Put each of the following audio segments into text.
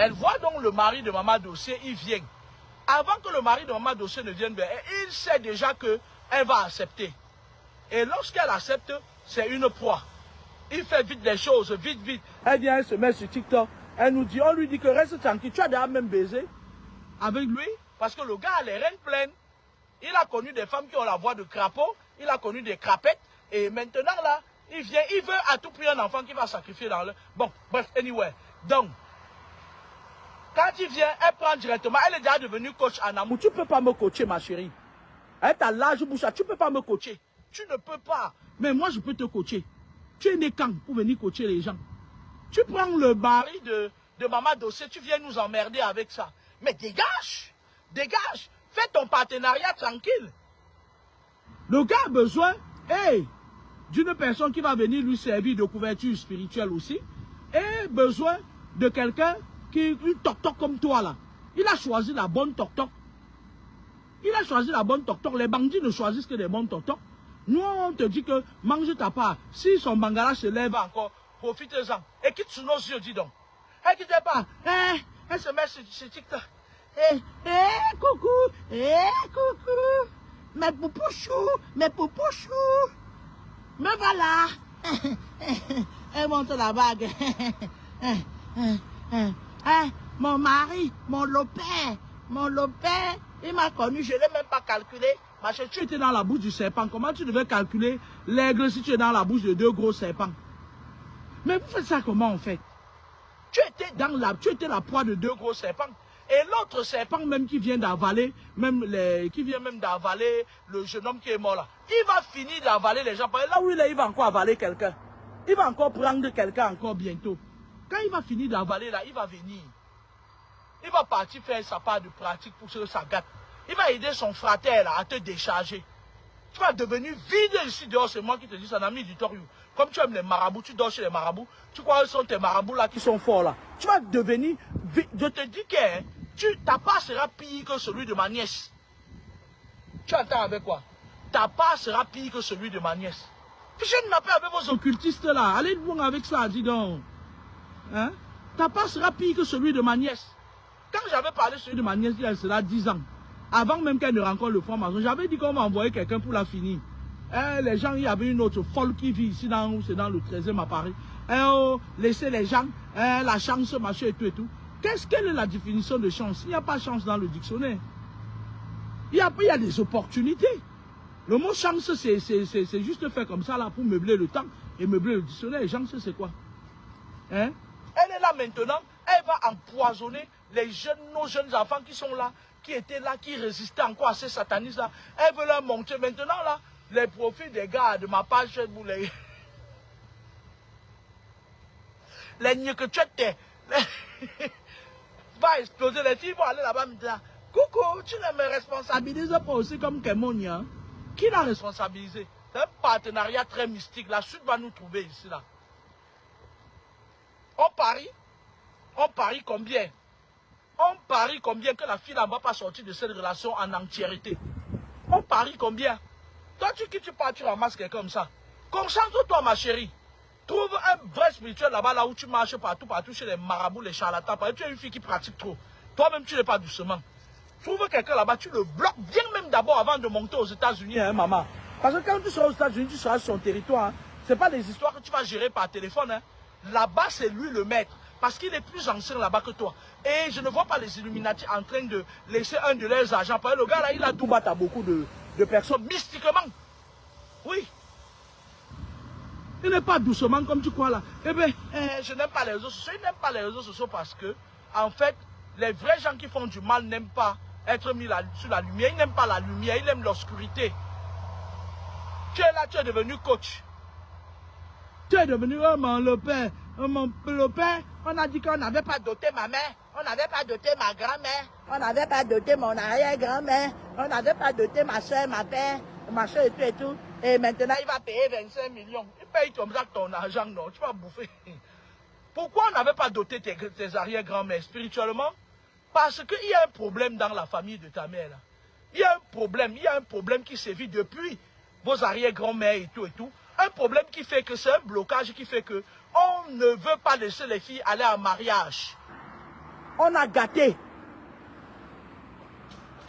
Elle voit donc le mari de Maman Dossier, il vient. Avant que le mari de Maman Dossier ne vienne, il sait déjà qu'elle va accepter. Et lorsqu'elle accepte, c'est une proie. Il fait vite les choses, vite, vite. Elle vient, elle se met sur TikTok. Elle nous dit, on lui dit que reste tranquille. Tu as déjà même baisé avec lui parce que le gars a les reines pleines. Il a connu des femmes qui ont la voix de crapaud. Il a connu des crapettes. Et maintenant là, il vient, il veut à tout prix un enfant qui va sacrifier dans le... Bon, bref, anyway. Donc, quand il vient, elle prend directement. Elle est déjà devenue coach en amour. Tu ne peux pas me coacher, ma chérie. Elle t'a l'âge bouche. Tu ne peux pas me coacher. Tu ne peux pas. Mais moi, je peux te coacher. Tu es né quand pour venir coacher les gens? Tu prends le mari de Maman Dossier, tu viens nous emmerder avec ça. Mais dégage. Dégage. Fais ton partenariat tranquille. Le gars a besoin d'une personne qui va venir lui servir de couverture spirituelle aussi. Et besoin de quelqu'un qui est une toc-toc comme toi là. Il a choisi la bonne toc-toc. Il a choisi la bonne toc-toc. Les bandits ne choisissent que des bonnes toc-toc. Nous, on te dit que mange ta part. Si son bangala se lève encore, profitez-en. Et quitte sur nos yeux, dis donc. Elle quitte pas. Elle se met sur TikTok. Coucou. Coucou. Mes poupouchous. Mes poupouchous. Me voilà. Elle monte la bague. Mon mari, mon lopin, il m'a connu, je ne l'ai même pas calculé. Ma chérie, tu étais dans la bouche du serpent. Comment tu devais calculer l'aigle si tu es dans la bouche de deux gros serpents? Mais vous faites ça comment en fait? Tu étais la proie de deux gros serpents. Et l'autre serpent même qui vient d'avaler, d'avaler le jeune homme qui est mort là, il va finir d'avaler les gens. Là où il est, il va encore avaler quelqu'un. Il va encore prendre quelqu'un encore bientôt. Quand il va finir d'avaler là, il va venir. Il va partir faire sa part de pratique pour que ça gâte. Il va aider son frère là, à te décharger. Tu vas devenir vide ici dehors. C'est moi qui te dis ça, ami du Toriou. Comme tu aimes les marabouts, tu dors chez les marabouts. Tu crois que ce sont tes marabouts là qui sont forts là. Tu vas devenir vide. Je te dis que ta part sera pire que celui de ma nièce. Tu attends avec quoi? Ta part sera pire que celui de ma nièce. Fichez une appel avec vos occultistes là. Allez loin avec ça, dis donc. Hein? Ta part sera pire que celui de ma nièce. Quand j'avais parlé de celui de ma nièce, il y a cela 10 ans. Avant même qu'elle ne rencontre le franc-maçon, j'avais dit qu'on va envoyer quelqu'un pour la finir. Les gens, il y avait une autre folle qui vit ici, c'est dans le 13e à Paris. Laissez les gens, la chance, machin et tout et tout. Quelle est la définition de chance? Il n'y a pas chance dans le dictionnaire. Il y a des opportunités. Le mot chance, c'est juste fait comme ça là pour meubler le temps et meubler le dictionnaire. Chance, c'est quoi? Hein? Elle est là maintenant, elle va empoisonner nos jeunes enfants qui sont là, qui étaient là, qui résistaient encore à ces satanistes là. Elle veut leur montrer maintenant là, les profils des gars de ma page Facebook, les niais que tu étais, va exploser, les filles vont aller là-bas maintenant. Coucou, tu ne me responsabilises pas aussi comme Kemonia. Qui l'a responsabilisé? C'est un partenariat très mystique. La suite va nous trouver ici là. On parie combien? On parie combien que la fille ne va pas sortir de cette relation en entièreté? On parie combien? Toi, tu pars, tu ramasses quelqu'un comme ça. Concentre-toi, ma chérie. Trouve un vrai spirituel là-bas, là où tu marches partout chez les marabouts, les charlatans. Parce que tu es une fille qui pratique trop. Toi-même, tu n'es pas doucement. Trouve quelqu'un là-bas, tu le bloques. Viens même d'abord avant de monter aux États-Unis, hein, maman. Parce que quand tu seras aux États-Unis, tu seras sur son territoire. Hein. Ce n'est pas des histoires que tu vas gérer par téléphone. Hein. Là-bas, c'est lui le maître. Parce qu'il est plus ancien là-bas que toi. Et je ne vois pas les Illuminati en train de laisser un de leurs agents. Parce que le gars là, il a tout battu à beaucoup de personnes mystiquement. Oui. Il n'est pas doucement comme tu crois là. Eh bien, je n'aime pas les réseaux sociaux. Il n'aime pas les réseaux sociaux parce que, en fait, les vrais gens qui font du mal n'aiment pas être mis sur la lumière. Ils n'aiment pas la lumière, ils aiment l'obscurité. Tu es là, tu es devenu coach. Tu es devenu mon lopin. Mon lopin, on a dit qu'on n'avait pas doté ma mère. On n'avait pas doté ma grand-mère. On n'avait pas doté mon arrière-grand-mère. On n'avait pas doté ma soeur, ma père, ma soeur et tout et tout. Et maintenant, il va payer 25 millions. Il paye comme ça ton argent, non? Tu vas bouffer. Pourquoi on n'avait pas doté tes arrière-grand-mères spirituellement? Parce qu'il y a un problème dans la famille de ta mère. Là. Il y a un problème qui sévit depuis vos arrière-grand-mères et tout. Un problème qui fait que c'est un blocage qui fait que on ne veut pas laisser les filles aller en mariage. On a gâté.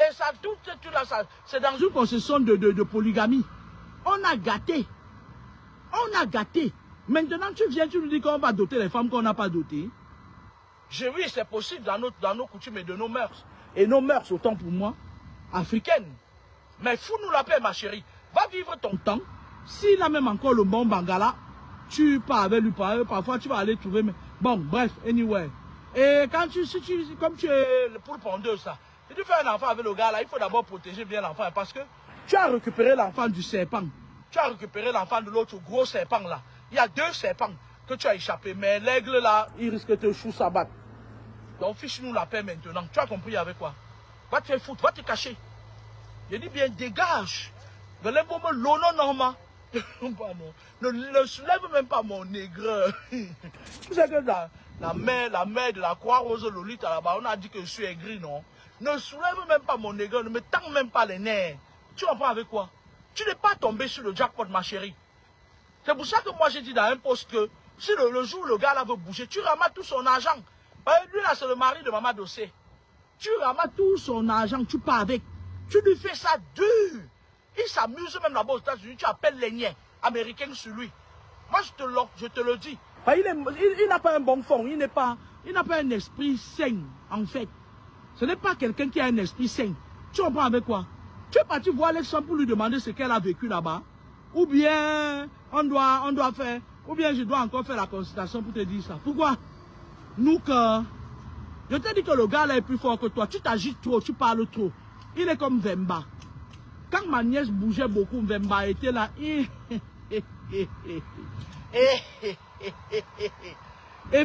Et ça, tout ça, c'est dans une concession de polygamie. On a gâté. On a gâté. Maintenant, tu viens, tu nous dis qu'on va doter les femmes qu'on n'a pas dotées. Oui, c'est possible dans nos coutumes et de nos mœurs. Et nos mœurs, autant pour moi, africaines. Mais fous-nous la paix, ma chérie. Va vivre ton temps. S'il a même encore le bon bangala, tu pars avec lui, parfois tu vas aller trouver. Mais... Bon, bref, anyway. Et quand comme tu es le poule pondeuse, ça, si tu fais un enfant avec le gars là, il faut d'abord protéger bien l'enfant. Parce que tu as récupéré l'enfant du serpent. Tu as récupéré l'enfant de l'autre gros serpent là. Il y a 2 serpents que tu as échappé. Mais l'aigle là, il risque de te chou s'abattre. Donc fiche-nous la paix maintenant. Tu as compris avec quoi? Va te faire foutre, va te cacher. Je dis bien, dégage. Ne soulève même pas mon nègre. Tu sais que la mère de la Croix-Rose Lolita là-bas, on a dit que je suis aigri, non? Ne soulève même pas mon nègre, ne me tends même pas les nerfs. Tu comprends avec quoi? Tu n'es pas tombé sur le jackpot, ma chérie. C'est pour ça que moi j'ai dit dans un post que si le jour où le gars là veut bouger, tu ramasses tout son argent. Lui là c'est le mari de Maman Dossé. Tu ramasses tout son argent, tu pars avec. Tu lui fais ça dur. Il s'amuse même là-bas aux États-Unis, tu appelles les niens américains sur lui. Moi je te le dis. Il n'a pas un bon fond, il n'a pas un esprit sain en fait. Ce n'est pas quelqu'un qui a un esprit sain. Tu comprends avec quoi? Tu es parti voir Alexandre pour lui demander ce qu'elle a vécu là-bas. Ou bien on doit faire, ou bien je dois encore faire la consultation pour te dire ça. Pourquoi? Nous que, je t'ai dit que le gars là est plus fort que toi. Tu t'agites trop, tu parles trop. Il est comme Vemba. Quand ma nièce bougeait beaucoup, Vemba était là. Et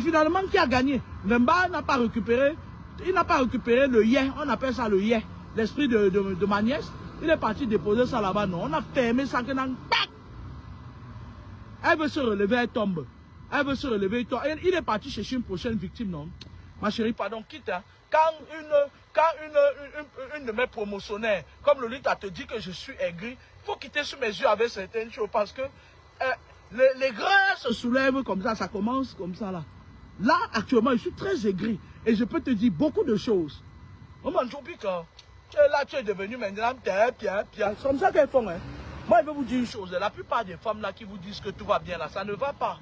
finalement, qui a gagné? Vemba n'a pas récupéré. Il n'a pas récupéré le yé. On appelle ça le yé. L'esprit de ma nièce. Il est parti déposer ça là-bas. Non, on a fermé ça. Elle veut se relever, elle tombe. Elle veut se relever, elle tombe. Il est parti chercher une prochaine victime, non? Ma chérie, pardon, quitte. Hein. Quand une de mes promotionnaires, comme Lolita te dit que je suis aigri, il faut quitter sous mes yeux avec certaines choses parce que les grains se soulèvent comme ça commence comme ça là. Là, actuellement, je suis très aigri et je peux te dire beaucoup de choses. On m'a dit que là, tu es devenu maintenant c'est comme ça qu'elles font. Hein. Moi, je vais vous dire une chose. La plupart des femmes là qui vous disent que tout va bien là, ça ne va pas.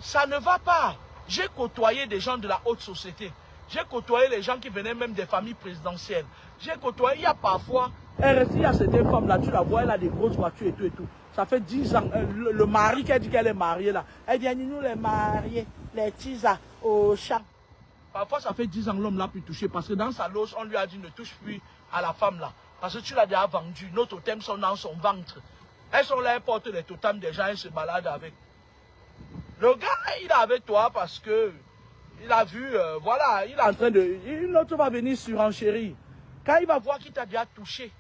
Ça ne va pas. J'ai côtoyé des gens de la haute société. J'ai côtoyé les gens qui venaient même des familles présidentielles. J'ai côtoyé, il y a parfois, il y a certaines femmes là, tu la vois, elle a des grosses voitures et tout et tout. Ça fait 10 ans, le mari qui a dit qu'elle est mariée là, elle dit, nous les mariés, les tisas au champ. Parfois ça fait 10 ans l'homme l'a pu toucher parce que dans sa loge, on lui a dit ne touche plus à la femme là. Parce que tu l'as déjà vendue, nos totems sont dans son ventre. Elles sont là, elles portent les totems des gens, elles se baladent avec. Le gars, il est avec toi parce que il a vu, voilà, il est en train de... Une autre va venir surenchérir. Quand il va voir qu'il t'a déjà touché,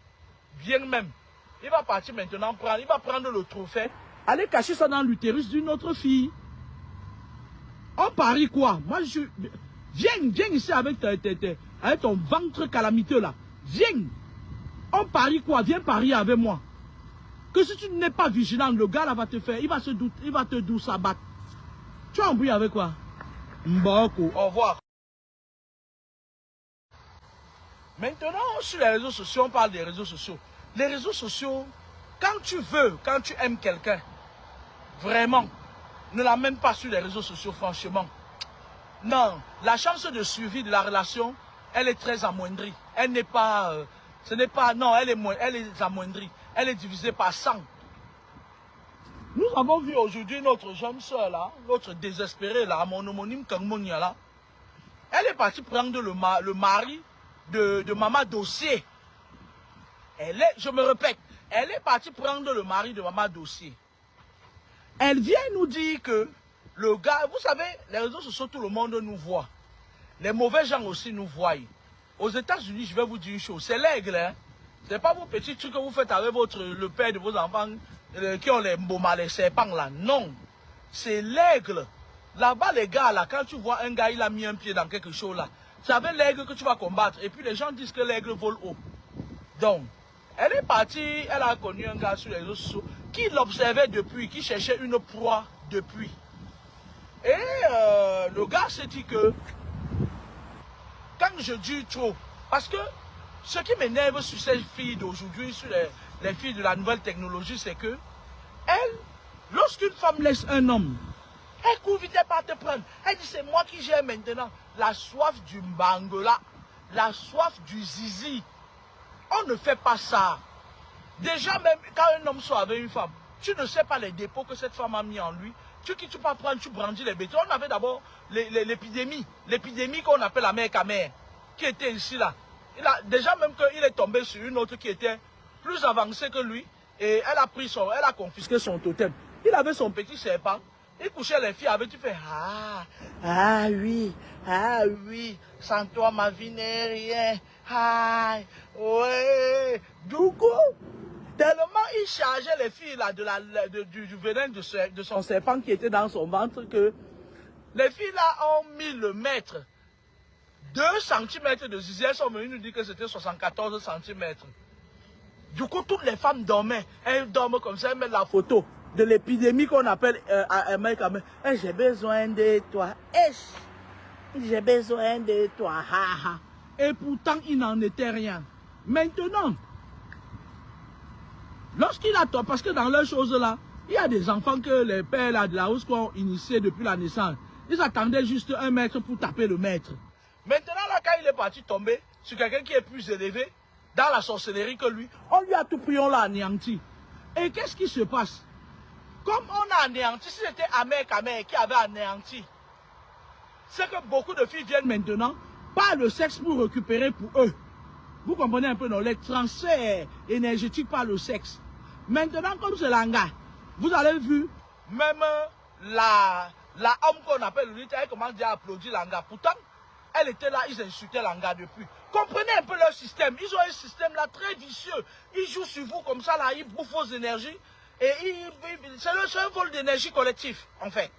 bien même, il va partir maintenant prendre, il va prendre le trophée, aller cacher ça dans l'utérus d'une autre fille. On parie quoi? Moi, viens ici avec ton ventre calamiteux là. Viens. On parie quoi? Viens parier avec moi. Que si tu n'es pas vigilant, le gars là va te faire, il va te douce abattre. Tu as embrouillé avec quoi? Mboko. Au revoir. Maintenant, sur les réseaux sociaux, on parle des réseaux sociaux. Les réseaux sociaux, quand tu aimes quelqu'un, vraiment, ne l'amène pas sur les réseaux sociaux, franchement. Non, la chance de suivi de la relation, elle est très amoindrie. Elle n'est pas, non, elle est amoindrie. Elle est divisée par 100. Nous avons vu aujourd'hui notre jeune soeur là, notre désespérée là, mon homonyme Kangmonia là. Elle est partie prendre le mari de Maman Dossier. Je me répète, elle est partie prendre le mari de Maman Dossier. Elle vient nous dire que le gars, vous savez, les réseaux sociaux, tout le monde nous voit. Les mauvais gens aussi nous voient. Aux États-Unis, je vais vous dire une chose, c'est l'aigle, hein. Ce n'est pas vos petits trucs que vous faites avec le père de vos enfants qui ont les mboma, les serpents là. Non. C'est l'aigle. Là-bas, les gars, là, quand tu vois un gars, il a mis un pied dans quelque chose là, c'est avec l'aigle que tu vas combattre. Et puis les gens disent que l'aigle vole haut. Donc, elle est partie, elle a connu un gars sur les réseaux sociaux qui l'observait depuis, qui cherchait une proie depuis. Et le gars s'est dit que, quand je dis trop, parce que ce qui m'énerve sur ces filles d'aujourd'hui, sur les filles de la nouvelle technologie, c'est que, elles, lorsqu'une femme laisse un homme, elle court vite pas te prendre. Elle dit, c'est moi qui gère maintenant la soif du bangola, la soif du zizi. On ne fait pas ça. Déjà, même quand un homme sort avec une femme, tu ne sais pas les dépôts que cette femme a mis en lui. Tu peux prendre, tu brandis les bétons. On avait d'abord l'épidémie. L'épidémie qu'on appelle la mère Camère, qui était ici là. Déjà même qu'il est tombé sur une autre qui était plus avancée que lui. Et elle a confisqué son totem. Il avait son petit serpent. Il couchait les filles avec, tu fais, ah oui, sans toi ma vie n'est rien, ouais, du coup, tellement il chargeait les filles là du venin de son serpent qui était dans son ventre que les filles là ont mis le mètre, 2 cm de zizi, elles sont venues nous dire que c'était 74 cm. Du coup, toutes les femmes dormaient, elles dorment comme ça, elles mettent la photo de l'épidémie qu'on appelle j'ai besoin de toi. J'ai besoin de toi. Et pourtant, il n'en était rien. Maintenant, lorsqu'il a toi, parce que dans leurs choses là, il y a des enfants que les pères là, de la hausse ont initié depuis la naissance. Ils attendaient juste un maître pour taper le maître. Maintenant, là, quand il est parti tomber sur quelqu'un qui est plus élevé dans la sorcellerie que lui, on lui a tout pris, on l'a anéanti. Et qu'est-ce qui se passe? Comme on a anéanti, si c'était Amère Camère qui avait anéanti, c'est que beaucoup de filles viennent maintenant par le sexe pour récupérer pour eux. Vous comprenez un peu, non? Les transferts énergétiques par le sexe. Maintenant, comme c'est l'anga, vous avez vu, même la homme qu'on appelle Lolita, elle commence déjà à applaudir l'anga. Pourtant, elle était là, ils insultaient l'anga depuis. Comprenez un peu leur système. Ils ont un système là très vicieux. Ils jouent sur vous comme ça, là, ils bouffent vos énergies. Et c'est un vol d'énergie collectif, en fait.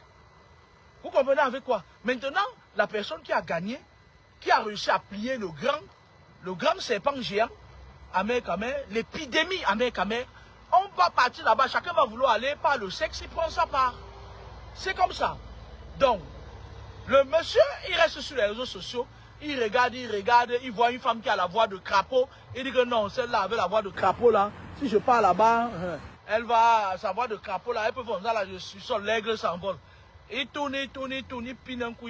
Vous comprenez avec quoi? Maintenant, la personne qui a gagné, qui a réussi à plier le grand serpent géant, Amère Camère, l'épidémie Amère Camère, on va partir là-bas, chacun va vouloir aller par le sexe, il prend sa part. C'est comme ça. Donc, le monsieur, il reste sur les réseaux sociaux, il regarde, il voit une femme qui a la voix de crapaud, il dit que non, celle-là avec la voix de crapaud là, si je pars là-bas, elle va, sa voix de crapaud là, elle peut faire ça là, je suis sur l'aigle s'envole. Il tourne, il pine un coup.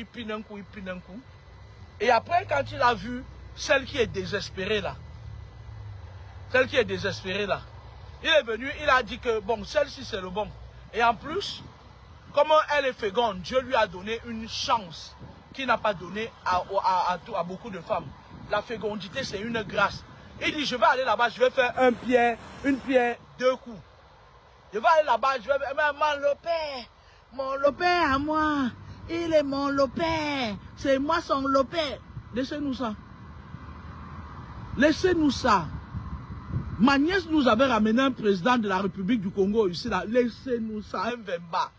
Et après, quand il a vu celle qui est désespérée là, il est venu, il a dit que bon, celle-ci c'est le bon. Et en plus, comme elle est féconde, Dieu lui a donné une chance qu'il n'a pas donné à beaucoup de femmes. La fécondité, c'est une grâce. Il dit, je vais aller là-bas, je vais faire une pierre, 2 coups. Je vais aller là-bas, je vais faire mon lopère à moi. Il est mon lopère. C'est moi son lopère. Laissez-nous ça. Laissez-nous ça. Ma nièce nous avait ramené un président de la République du Congo ici là. Laissez-nous ça, un Vemba.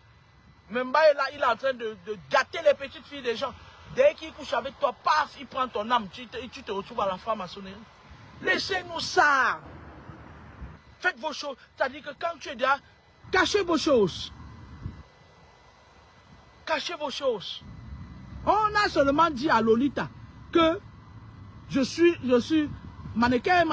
Vemba est là, il est en train de gâter les petites filles des gens. Dès qu'il couche avec toi, paf, il prend ton âme. Tu te retrouves à la franc-maçonnerie. Laissez-nous ça. Faites vos choses. C'est-à-dire que quand tu es là, cachez vos choses. Cachez vos choses. On a seulement dit à Lolita que je suis mannequin,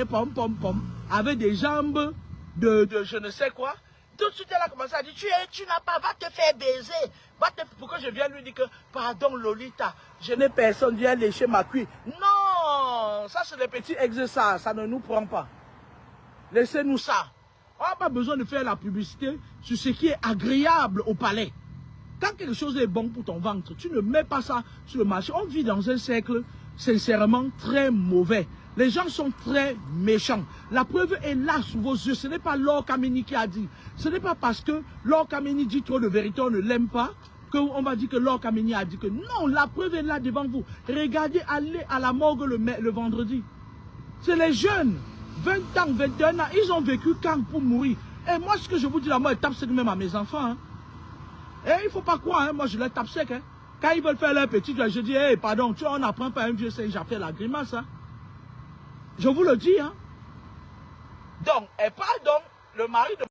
pom, avec des jambes de je ne sais quoi. Tout de suite, elle a commencé à dire, tu n'as pas, va te faire baiser. Pourquoi je viens lui dire que, pardon Lolita, je n'ai personne, viens lécher ma cuisse. Non, ça c'est les petits exercices, ça ne nous prend pas. Laissez-nous ça. On n'a pas besoin de faire la publicité sur ce qui est agréable au palais. Quand quelque chose est bon pour ton ventre, tu ne mets pas ça sur le marché. On vit dans un cercle, sincèrement, très mauvais. Les gens sont très méchants. La preuve est là sous vos yeux. Ce n'est pas Laure Kameni qui a dit. Ce n'est pas parce que Laure Kameni dit trop de vérité, on ne l'aime pas, qu'on va dire que Laure Kameni a dit que non, la preuve est là devant vous. Regardez, allez à la morgue le vendredi. C'est les jeunes, 20 ans, 21 ans, ils ont vécu quand pour mourir. Et moi, ce que je vous dis là, moi, je tape sec même à mes enfants. Hein. Et il ne faut pas croire, hein, moi, je les tape sec. Hein. Quand ils veulent faire leur petit, je dis, hey, pardon, tu vois, on n'apprend pas un vieux singe à faire la grimace. Hein. Je vous le dis. Hein. Donc, et pardon, le mari de